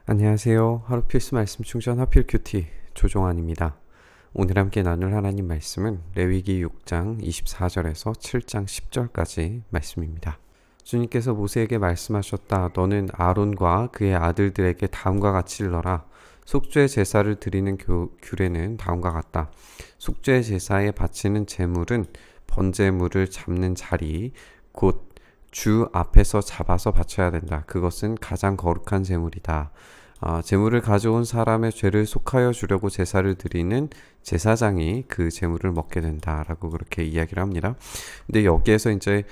안녕하세요. 하루 필수 말씀 충전 하필 큐티 조종환입니다. 오늘 함께 나눌 하나님 말씀은 레위기 6장 24절에서 7장 10절까지 말씀입니다. 주님께서 모세에게 말씀하셨다. 너는 아론과 그의 아들들에게 다음과 같이 일러라. 속죄 제사를 드리는 규례는 다음과 같다. 속죄 제사에 바치는 제물은 번제물을 잡는 자리 곧 주 앞에서 잡아서 바쳐야 된다. 그것은 가장 거룩한 제물이다. 제물을 가져온 사람의 죄를 속하여 주려고 제사를 드리는 제사장이 그 제물을 먹게 된다라고 그렇게 이야기를 합니다. 근데 여기에서 이제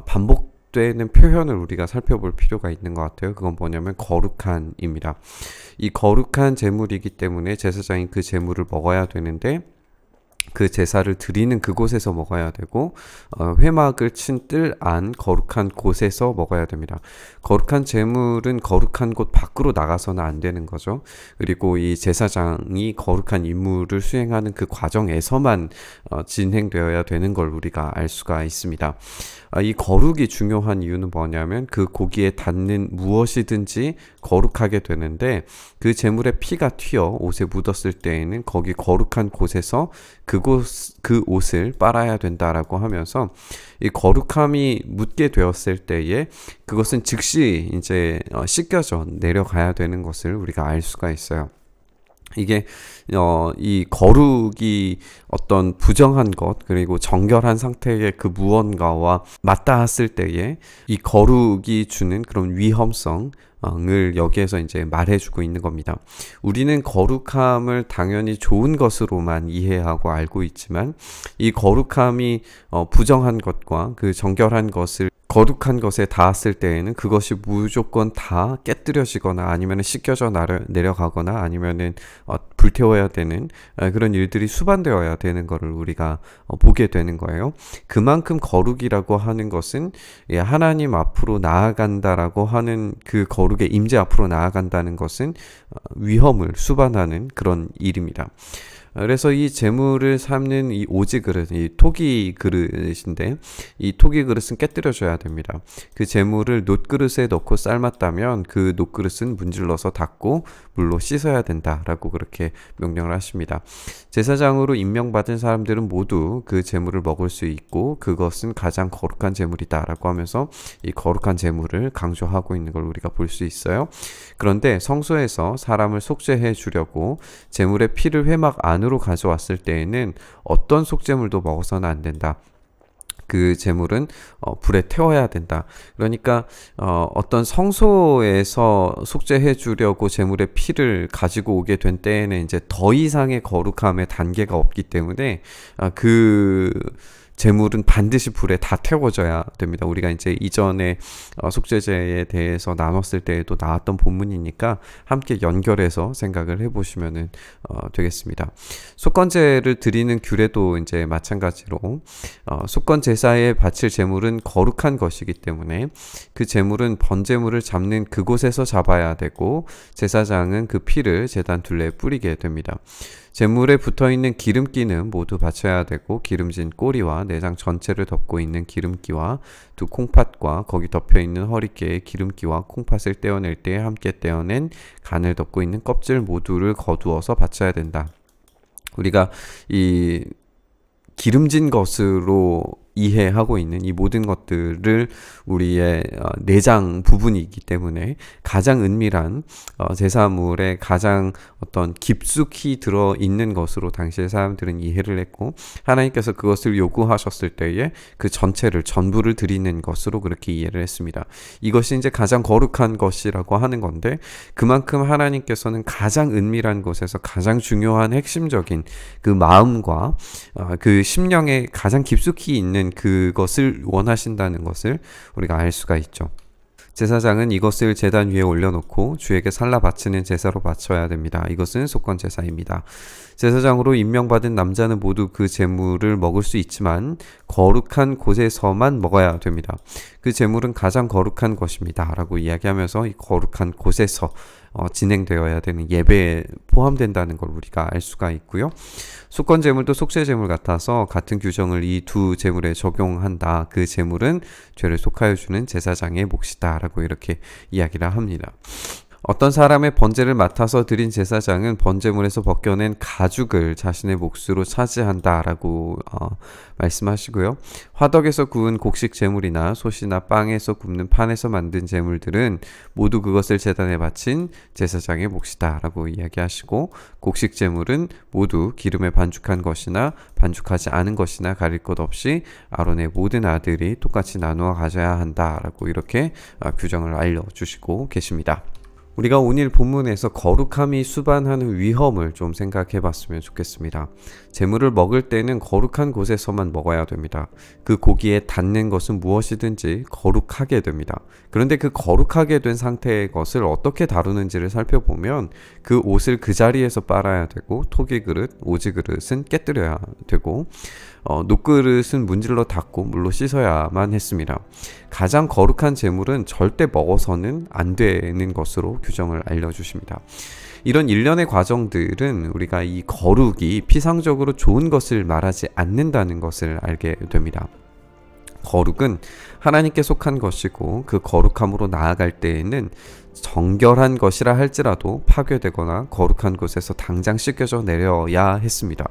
반복되는 표현을 우리가 살펴볼 필요가 있는 것 같아요. 그건 뭐냐면 거룩한입니다. 이 거룩한 제물이기 때문에 제사장이 그 제물을 먹어야 되는데 그 제사를 드리는 그곳에서 먹어야 되고 회막을 친 뜰 안 거룩한 곳에서 먹어야 됩니다. 거룩한 제물은 거룩한 곳 밖으로 나가서는 안 되는 거죠. 그리고 이 제사장이 거룩한 임무를 수행하는 그 과정에서만 진행되어야 되는 걸 우리가 알 수가 있습니다. 이 거룩이 중요한 이유는 뭐냐면 그 고기에 닿는 무엇이든지 거룩하게 되는데 그 제물의 피가 튀어 옷에 묻었을 때에는 거기 거룩한 곳에서 그 옷을 빨아야 된다라고 하면서 이 거룩함이 묻게 되었을 때에 그것은 즉시 이제 씻겨져 내려가야 되는 것을 우리가 알 수가 있어요. 이게 이 거룩이 어떤 부정한 것 그리고 정결한 상태의 그 무언가와 맞닿았을 때에 이 거룩이 주는 그런 위험성을 여기에서 이제 말해주고 있는 겁니다. 우리는 거룩함을 당연히 좋은 것으로만 이해하고 알고 있지만 이 거룩함이 부정한 것과 그 정결한 것을 거룩한 것에 닿았을 때에는 그것이 무조건 다 깨뜨려지거나 아니면 씻겨져 내려가거나 아니면은 불태워야 되는 그런 일들이 수반되어야 되는 것을 우리가 보게 되는 거예요. 그만큼 거룩이라고 하는 것은 하나님 앞으로 나아간다라고 하는 그 거룩의 임재 앞으로 나아간다는 것은 위험을 수반하는 그런 일입니다. 그래서 이 제물을 삶는 이 오지 그릇, 이 토기 그릇인데 이 토기 그릇은 깨뜨려줘야 됩니다. 그 제물을 놋그릇에 넣고 삶았다면 그 놋그릇은 문질러서 닦고 물로 씻어야 된다라고 그렇게 명령을 하십니다. 제사장으로 임명받은 사람들은 모두 그 제물을 먹을 수 있고 그것은 가장 거룩한 제물이다라고 하면서 이 거룩한 제물을 강조하고 있는 걸 우리가 볼 수 있어요. 그런데 성소에서 사람을 속죄해 주려고 제물의 피를 회막 안으로 가져왔을 때에는 어떤 속죄물도 먹어서는 안 된다. 그 제물은 불에 태워야 된다. 그러니까 어떤 성소에서 속죄해 주려고 제물의 피를 가지고 오게 된 때에는 이제 더 이상의 거룩함의 단계가 없기 때문에 그 제물은 반드시 불에 다 태워져야 됩니다. 우리가 이제 이전에 속죄제에 대해서 나눴을 때에도 나왔던 본문이니까 함께 연결해서 생각을 해보시면 되겠습니다. 속건제를 드리는 규례도 이제 마찬가지로 속건 제사에 바칠 제물은 거룩한 것이기 때문에 그 제물은 번제물을 잡는 그곳에서 잡아야 되고 제사장은 그 피를 제단 둘레에 뿌리게 됩니다. 제물에 붙어있는 기름기는 모두 바쳐야 되고 기름진 꼬리와 내장 전체를 덮고 있는 기름기와 두 콩팥과 거기 덮여있는 허리깨의 기름기와 콩팥을 떼어낼 때에 함께 떼어낸 간을 덮고 있는 껍질 모두를 거두어서 바쳐야 된다. 우리가 이 기름진 것으로 이해하고 있는 이 모든 것들을 우리의 내장 부분이기 때문에 가장 은밀한 제사물에 가장 어떤 깊숙이 들어있는 것으로 당시의 사람들은 이해를 했고 하나님께서 그것을 요구하셨을 때에 그 전체를 전부를 드리는 것으로 그렇게 이해를 했습니다. 이것이 이제 가장 거룩한 것이라고 하는 건데 그만큼 하나님께서는 가장 은밀한 곳에서 가장 중요한 핵심적인 그 마음과 그 심령에 가장 깊숙이 있는 그것을 원하신다는 것을 우리가 알 수가 있죠. 제사장은 이것을 제단 위에 올려놓고 주에게 살라 바치는 제사로 바쳐야 됩니다. 이것은 속건 제사입니다. 제사장으로 임명받은 남자는 모두 그 제물을 먹을 수 있지만 거룩한 곳에서만 먹어야 됩니다. 그 제물은 가장 거룩한 것입니다. 라고 이야기하면서 이 거룩한 곳에서 진행되어야 되는 예배에 포함된다는 걸 우리가 알 수가 있고요. 속건 제물도 속죄 제물 같아서 같은 규정을 이 두 제물에 적용한다. 그 제물은 죄를 속하여 주는 제사장의 몫이다 라고 이렇게 이야기를 합니다. 어떤 사람의 번제를 맡아서 드린 제사장은 번제물에서 벗겨낸 가죽을 자신의 몫으로 차지한다라고 말씀하시고요. 화덕에서 구운 곡식 제물이나 솥이나 빵에서 굽는 판에서 만든 제물들은 모두 그것을 제단에 바친 제사장의 몫이다라고 이야기하시고, 곡식 제물은 모두 기름에 반죽한 것이나 반죽하지 않은 것이나 가릴 것 없이 아론의 모든 아들이 똑같이 나누어 가져야 한다라고 이렇게 규정을 알려주시고 계십니다. 우리가 오늘 본문에서 거룩함이 수반하는 위험을 좀 생각해 봤으면 좋겠습니다. 제물을 먹을 때는 거룩한 곳에서만 먹어야 됩니다. 그 고기에 닿는 것은 무엇이든지 거룩하게 됩니다. 그런데 그 거룩하게 된 상태의 것을 어떻게 다루는지를 살펴보면 그 옷을 그 자리에서 빨아야 되고, 토기 그릇, 오지 그릇은 깨뜨려야 되고, 녹그릇은 문질러 닦고 물로 씻어야만 했습니다. 가장 거룩한 제물은 절대 먹어서는 안 되는 것으로 규정을 알려주십니다. 이런 일련의 과정들은 우리가 이 거룩이 피상적으로 좋은 것을 말하지 않는다는 것을 알게 됩니다. 거룩은 하나님께 속한 것이고, 그 거룩함으로 나아갈 때에는 정결한 것이라 할지라도 파괴되거나 거룩한 곳에서 당장 씻겨져 내려야 했습니다.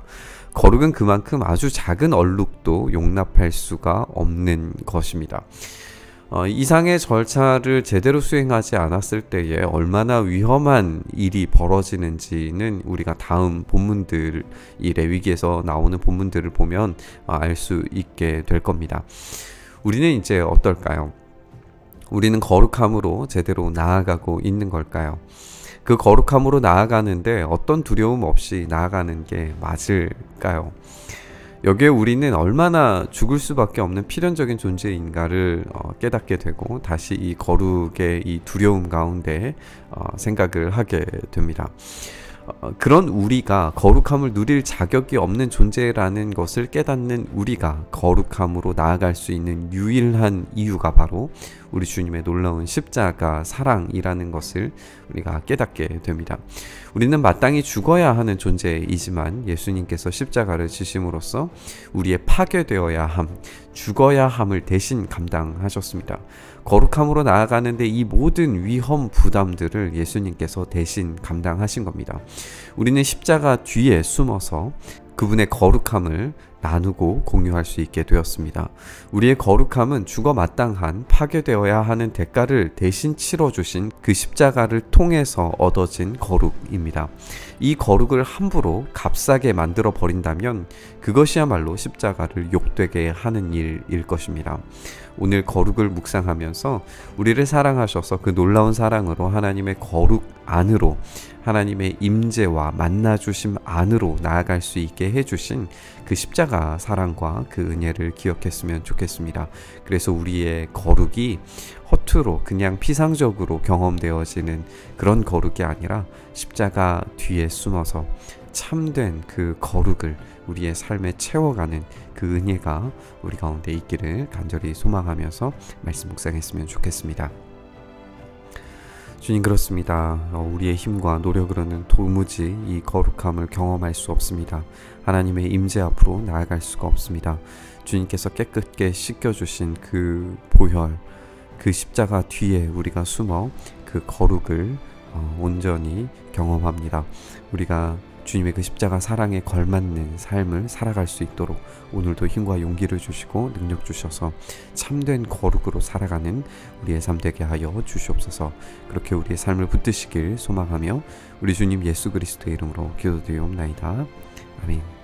거룩은 그만큼 아주 작은 얼룩도 용납할 수가 없는 것입니다. 이상의 절차를 제대로 수행하지 않았을 때에 얼마나 위험한 일이 벌어지는지는 우리가 다음 본문들, 이 레위기에서 나오는 본문들을 보면 알 수 있게 될 겁니다. 우리는 이제 어떨까요? 우리는 거룩함으로 제대로 나아가고 있는 걸까요? 그 거룩함으로 나아가는데 어떤 두려움 없이 나아가는 게 맞을까요? 여기에 우리는 얼마나 죽을 수밖에 없는 필연적인 존재인가를 깨닫게 되고, 다시 이 거룩의 이 두려움 가운데 생각을 하게 됩니다. 그런 우리가 거룩함을 누릴 자격이 없는 존재라는 것을 깨닫는 우리가 거룩함으로 나아갈 수 있는 유일한 이유가 바로 우리 주님의 놀라운 십자가 사랑이라는 것을 우리가 깨닫게 됩니다. 우리는 마땅히 죽어야 하는 존재이지만 예수님께서 십자가를 지심으로써 우리의 파괴되어야 함, 죽어야 함을 대신 감당하셨습니다. 거룩함으로 나아가는데 이 모든 위험 부담들을 예수님께서 대신 감당하신 겁니다. 우리는 십자가 뒤에 숨어서 그분의 거룩함을 나누고 공유할 수 있게 되었습니다. 우리의 거룩함은 죽어 마땅한 파괴되어야 하는 대가를 대신 치러주신 그 십자가를 통해서 얻어진 거룩입니다. 이 거룩을 함부로 값싸게 만들어 버린다면 그것이야말로 십자가를 욕되게 하는 일일 것입니다. 오늘 거룩을 묵상하면서 우리를 사랑하셔서 그 놀라운 사랑으로 하나님의 거룩 안으로, 하나님의 임재와 만나주심 안으로 나아갈 수 있게 해주신 그 십자가 사랑과 그 은혜를 기억했으면 좋겠습니다. 그래서 우리의 거룩이 허투루 그냥 피상적으로 경험되어지는 그런 거룩이 아니라 십자가 뒤에 숨어서 참된 그 거룩을 우리의 삶에 채워가는 그 은혜가 우리 가운데 있기를 간절히 소망하면서 말씀 묵상했으면 좋겠습니다. 주님, 그렇습니다. 우리의 힘과 노력으로는 도무지 이 거룩함을 경험할 수 없습니다. 하나님의 임재 앞으로 나아갈 수가 없습니다. 주님께서 깨끗게 씻겨주신 그 보혈, 그 십자가 뒤에 우리가 숨어 그 거룩을 온전히 경험합니다. 우리가 주님의 그 십자가 사랑에 걸맞는 삶을 살아갈 수 있도록 오늘도 힘과 용기를 주시고 능력 주셔서 참된 거룩으로 살아가는 우리의 삶 되게 하여 주시옵소서. 그렇게 우리의 삶을 붙드시길 소망하며 우리 주님 예수 그리스도의 이름으로 기도드리옵나이다. 아멘.